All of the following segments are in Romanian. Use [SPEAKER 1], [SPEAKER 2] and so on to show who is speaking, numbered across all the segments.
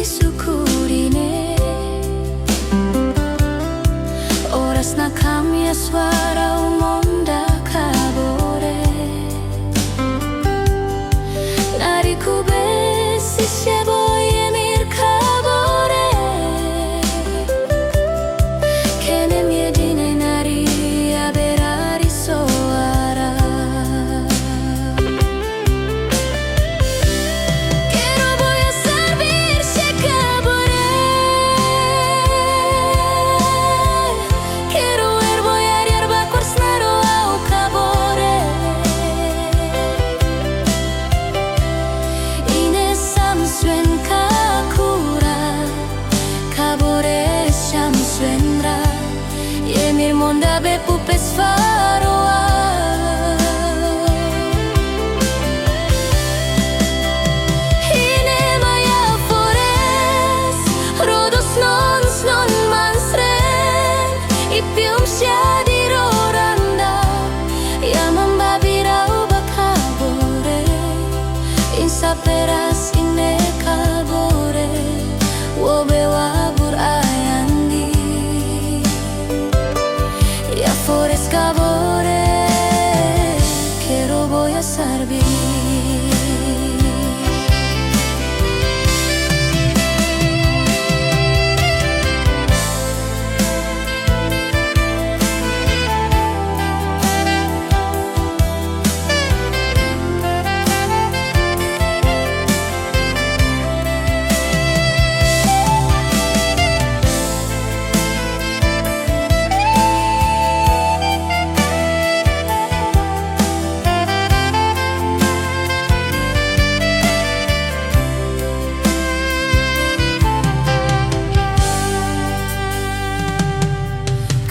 [SPEAKER 1] Syukurine oras na kami suara umonda kabore nariku besi sheboye mir kabore kene miedine nari aberari soara Monda be pupes faroa Hine maya fores Rodos non mansren Ipium siadi roranda Yaman babirau bakabore Insa peras inne kabore Wobe wabur ayandi Forest Cabore, quiero voy a servir.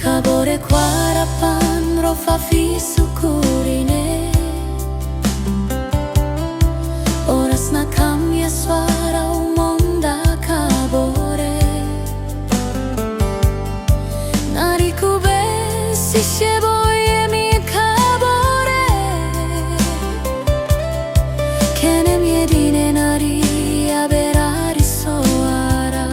[SPEAKER 1] Kabore kwarapan rofa fi syukurine Oras na kami suara umonda kabore Nariku besi sheboye mi kabore Kene miedine nari aberari soara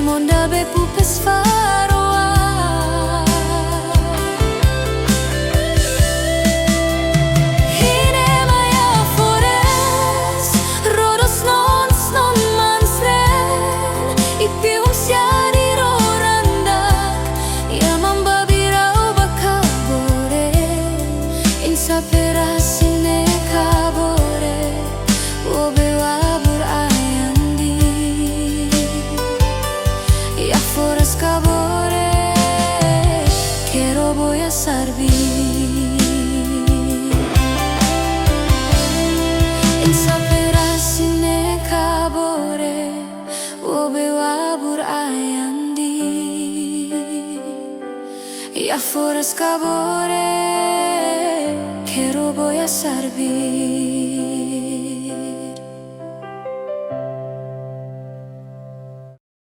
[SPEAKER 1] Monda be pupes faroa Hine maya fores Rodos non mansren Ipium siadi rorandak Yaman babirau bakabore Insa peras inne kabore Wobe wabur ayandi Forest Cabore, quiero voy a servir. Insa peras inne kabore, wobe wabur ayandi. Forest Cabore, quiero voy a servir.